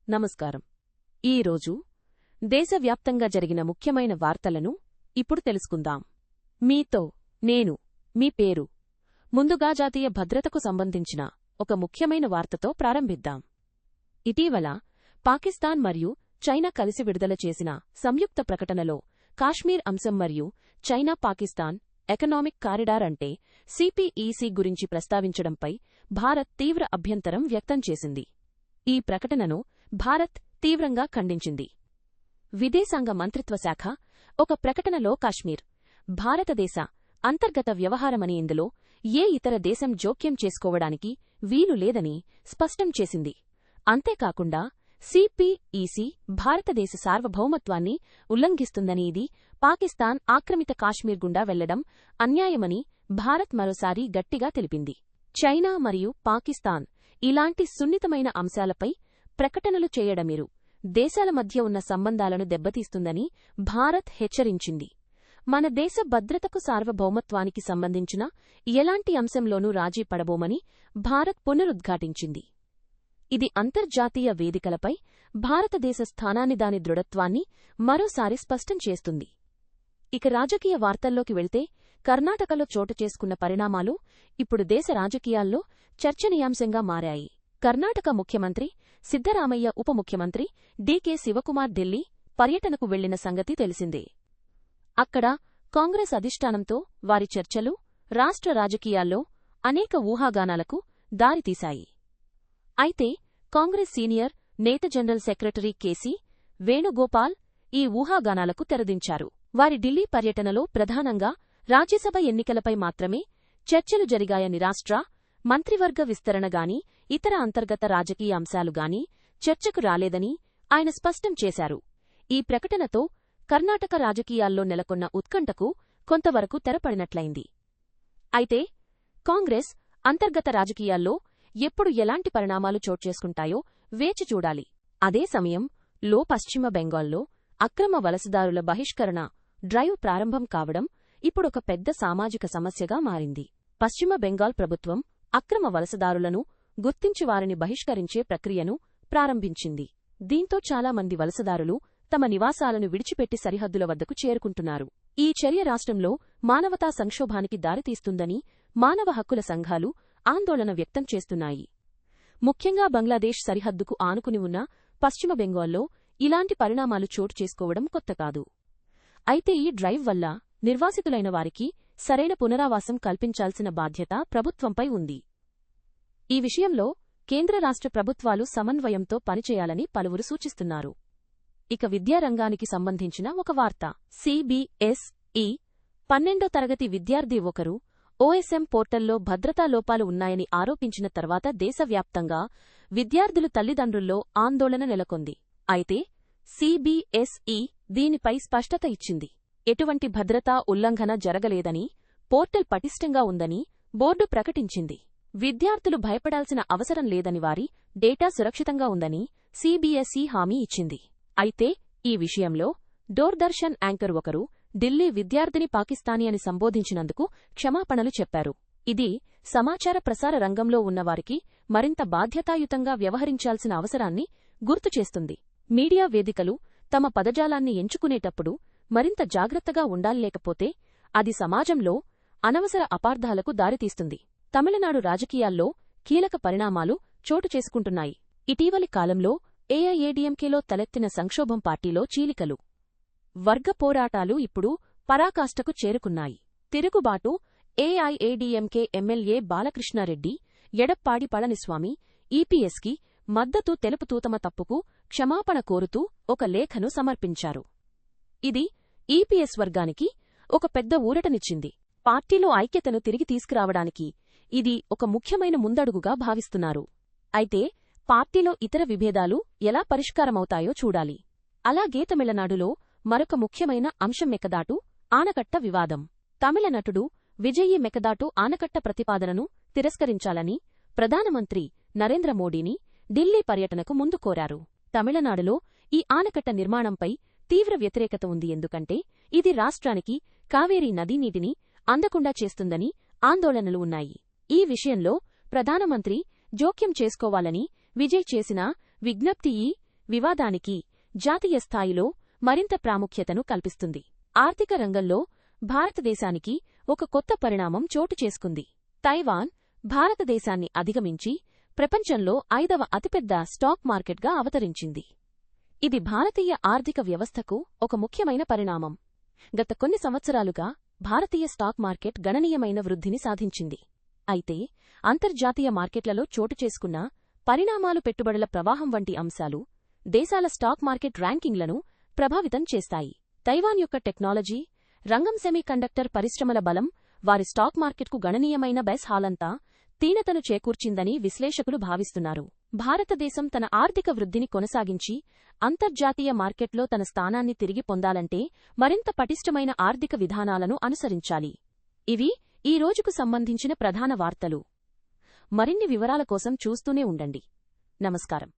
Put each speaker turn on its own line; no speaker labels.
నమస్కారం. ఈరోజు దేశవ్యాప్తంగా జరిగిన ముఖ్యమైన వార్తలను ఇప్పుడు తెలుసుకుందాం. మీతో నేను మీ పేరు. ముందుగా జాతీయ భద్రతకు సంబంధించిన ఒక ముఖ్యమైన వార్తతో ప్రారంభిద్దాం. ఇటీవల పాకిస్తాన్ మరియు చైనా కలిసి విడుదల చేసిన సంయుక్త ప్రకటనలో కాశ్మీర్ అంశం మరియు చైనా పాకిస్తాన్ ఎకనామిక్ కారిడార్ అంటే సిపిఈసి గురించి ప్రస్తావించడంపై భారత్ తీవ్ర అభ్యంతరం వ్యక్తం చేసింది. ఈ ప్రకటనను భారత్ తీవ్రంగా ఖండించింది. విదేశాంగ మంత్రిత్వ శాఖ ఒక ప్రకటనలో కాశ్మీర్ భారతదేశ అంతర్గత వ్యవహారమని, ఇందులో ఏ ఇతర దేశం జోక్యం చేసుకోవడానికి వీలు లేదని స్పష్టం చేసింది. అంతేకాకుండా సిపిఈసి భారతదేశ సార్వభౌమత్వాన్ని ఉల్లంఘిస్తుందని, ఇది పాకిస్తాన్ ఆక్రమిత కాశ్మీర్ గుండా వెళ్లడం అన్యాయమని భారత్ మరోసారి గట్టిగా తెలిపింది. చైనా మరియు పాకిస్తాన్ ఇలాంటి సున్నితమైన అంశాలపై ప్రకటనలు చేయడమిరు దేశాల మధ్య ఉన్న సంబంధాలను దెబ్బతీస్తుందని భారత్ హెచ్చరించింది. మన దేశ భద్రతకు సార్వభౌమత్వానికి సంబంధించిన ఎలాంటి అంశంలోనూ రాజీ పడబోమని భారత్ పునరుద్ఘాటించింది. ఇది అంతర్జాతీయ వేదికలపై భారతదేశ స్థానాన్ని, దాని దృఢత్వాన్ని మరోసారి స్పష్టం చేస్తుంది. ఇక రాజకీయ వార్తల్లోకి వెళ్తే, కర్ణాటకలో చోటు చేసుకున్న పరిణామాలు ఇప్పుడు దేశ రాజకీయాల్లో చర్చనీయాంశంగా మారాయి. కర్ణాటక ముఖ్యమంత్రి సిద్ధరామయ్య, ఉప ముఖ్యమంత్రి డీకే శివకుమార్ ఢిల్లీ పర్యటనకు వెళ్లిన సంగతి తెలిసిందే. అక్కడ కాంగ్రెస్ అధిష్టానంతో వారి చర్చలు రాష్ట్ర రాజకీయాల్లో అనేక ఊహాగానాలకు దారితీశాయి. అయితే కాంగ్రెస్ సీనియర్ నేత జనరల్ సెక్రటరీ కేసీ వేణుగోపాల్ ఈ ఊహాగానాలకు తెరదించారు. వారి ఢిల్లీ పర్యటనలో ప్రధానంగా రాజ్యసభ ఎన్నికలపై మాత్రమే చర్చలు జరిగాయని, రాష్ట్ర మంత్రివర్గ విస్తరణగానీ ఇతర అంతర్గత రాజకీయ అంశాలుగానీ చర్చకు రాలేదని ఆయన స్పష్టం చేశారు. ఈ ప్రకటనతో కర్ణాటక రాజకీయాల్లో నెలకొన్న ఉత్కంఠకు కొంతవరకు తెరపడినట్లయింది. అయితే కాంగ్రెస్ అంతర్గత రాజకీయాల్లో ఎప్పుడు ఎలాంటి పరిణామాలు చోటుచేసుకుంటాయో వేచి చూడాలి. అదే సమయంలో పశ్చిమ బెంగాల్లో అక్రమ వలసదారుల బహిష్కరణ డ్రైవ్ ప్రారంభం కావడం ఇప్పుడొక పెద్ద సామాజిక సమస్యగా మారింది. పశ్చిమ బెంగాల్ ప్రభుత్వం అక్రమ వలసదారులను గుర్తించి వారిని బహిష్కరించే ప్రక్రియను ప్రారంభించింది. దీంతో చాలా మంది వలసదారులు తమ నివాసాలను విడిచిపెట్టి సరిహద్దుల వద్దకు చేరుకుంటున్నారు. ఈ చర్య రాష్ట్రంలో మానవతా సంక్షోభానికి దారితీస్తుందని మానవ హక్కుల సంఘాలు ఆందోళన వ్యక్తం చేస్తున్నాయి. ముఖ్యంగా బంగ్లాదేశ్ సరిహద్దుకు ఆనుకుని ఉన్న పశ్చిమ బెంగాల్లో ఇలాంటి పరిణామాలు చోటు చేసుకోవడం కొత్త కాదు. అయితే ఈ డ్రైవ్ వల్ల నిర్వాసితులైన వారికి సరైన పునరావాసం కల్పించాల్సిన బాధ్యత ప్రభుత్వంపై ఉంది. ఈ విషయంలో కేంద్ర రాష్ట్ర ప్రభుత్వాలు సమన్వయంతో పనిచేయాలని పలువురు సూచిస్తున్నారు. ఇక విద్యారంగానికి సంబంధించిన ఒక వార్త. సిబిఎస్ఈ 12వ తరగతి విద్యార్థి ఒకరు ఓఎస్ఎం పోర్టల్లో భద్రతా లోపాలు ఉన్నాయని ఆరోపించిన తర్వాత దేశవ్యాప్తంగా విద్యార్థుల తల్లిదండ్రుల్లో ఆందోళన నెలకొంది. అయితే సిబిఎస్ఈ దీనిపై స్పష్టత ఇచ్చింది. ఎటువంటి భద్రతా ఉల్లంఘన జరగలేదని, పోర్టల్ పటిష్టంగా ఉందని బోర్డు ప్రకటించింది. విద్యార్థులు భయపడాల్సిన అవసరం లేదని, వారి డేటా సురక్షితంగా ఉందని సిబిఎస్ఈ హామీ ఇచ్చింది. అయితే ఈ విషయంలో దూరదర్శన్ యాంకర్ ఒకరు ఢిల్లీ విద్యార్థిని పాకిస్తానీ అని సంబోధించినందుకు క్షమాపణలు చెప్పారు. ఇది సమాచార ప్రసార రంగంలో ఉన్నవారికి మరింత బాధ్యతాయుతంగా వ్యవహరించాల్సిన అవసరాన్ని గుర్తు చేస్తుంది. మీడియా వేదికలు తమ పదజాలాన్ని ఎంచుకునేటప్పుడు మరింత జాగ్రత్తగా ఉండాలి, లేకపోతే అది సమాజంలో అనవసర అపార్థాలకు దారితీస్తుంది. తమిళనాడు రాజకీయాల్లో కీలక పరిణామాలు చోటు చేసుకుంటున్నాయి. ఇటీవలి కాలంలో ఏఐఏడీఎంకేలో తలెత్తిన సంక్షోభం, పార్టీలో చీలికలు, వర్గ పోరాటాలు ఇప్పుడు పరాకాష్ఠకు చేరుకున్నాయి. తిరుగుబాటు ఏఐఏడీఎంకే ఎమ్మెల్యే బాలకృష్ణారెడ్డి, ఎడప్పాడి పళనిస్వామి ఈపీఎస్కి మద్దతు తెలుపుతూ తమ తప్పుకు క్షమాపణ కోరుతూ ఒక లేఖను సమర్పించారు. ఇది ఈపీఎస్ వర్గానికి ఒక పెద్ద ఊరటనిచ్చింది. పార్టీలో ఐక్యతను తిరిగి తీసుకురావడానికి ఇది ఒక ముఖ్యమైన ముందడుగుగా భావిస్తున్నారు. అయితే పార్టీలో ఇతర విభేదాలు ఎలా పరిష్కారమవుతాయో చూడాలి. అలాగే తమిళనాడులో మరొక ముఖ్యమైన అంశం మెకదాటు ఆనకట్ట వివాదం. తమిళ నటుడు విజయ్ మెకదాటు ఆనకట్ట ప్రతిపాదనను తిరస్కరించాలని ప్రధానమంత్రి నరేంద్ర మోడీని ఢిల్లీ పర్యటనకు ముందు కోరారు. తమిళనాడులో ఈ ఆనకట్ట నిర్మాణంపై తీవ్ర వ్యతిరేకత ఉంది. ఎందుకంటే ఇది రాష్ట్రానికి కావేరీ నదీ నీటిని అందకుండా చేస్తుందని ఆందోళనలు ఉన్నాయి. ఈ విషయంలో ప్రధానమంత్రి జోక్యం చేసుకోవాలని విజయ్ చేసిన విజ్ఞప్తి ఈ వివాదానికి జాతీయ స్థాయిలో మరింత ప్రాముఖ్యతను కల్పిస్తుంది. ఆర్థిక రంగంలో భారతదేశానికి ఒక కొత్త పరిణామం చోటు చేసుకుంది. తైవాన్ భారతదేశాన్ని అధిగమించి ప్రపంచంలో 5వ అతిపెద్ద స్టాక్ మార్కెట్గా అవతరించింది. ఇది భారతీయ ఆర్థిక వ్యవస్థకు ఒక ముఖ్యమైన పరిణామం. గత కొన్ని సంవత్సరాలుగా భారతీయ స్టాక్ మార్కెట్ గణనీయమైన వృద్ధిని సాధించింది. అయితే అంతర్జాతీయ మార్కెట్లలో చోటు చేసుకున్న పరిణామాలు, పెట్టుబడుల ప్రవాహం వంటి అంశాలు దేశాల స్టాక్ మార్కెట్ ర్యాంకింగ్లను ప్రభావితం చేస్తాయి. తైవాన్ యొక్క టెక్నాలజీ రంగం, సెమీకండక్టర్ పరిశ్రమల బలం వారి స్టాక్ మార్కెట్కు గణనీయమైన బెస్ హాలంతా తీనతను చేకూర్చిందని విశ్లేషకులు భావిస్తున్నారు. భారతదేశం తన ఆర్థిక వృద్ధిని కొనసాగించి అంతర్జాతీయ మార్కెట్లో తన స్థానాన్ని తిరిగి పొందాలంటే మరింత పటిష్టమైన ఆర్థిక విధానాలను అనుసరించాలి. ఇవి ఈ రోజుకు సంబంధించిన ప్రధాన వార్తలు. మరిన్ని వివరాల కోసం చూస్తూనే ఉండండి. నమస్కారం.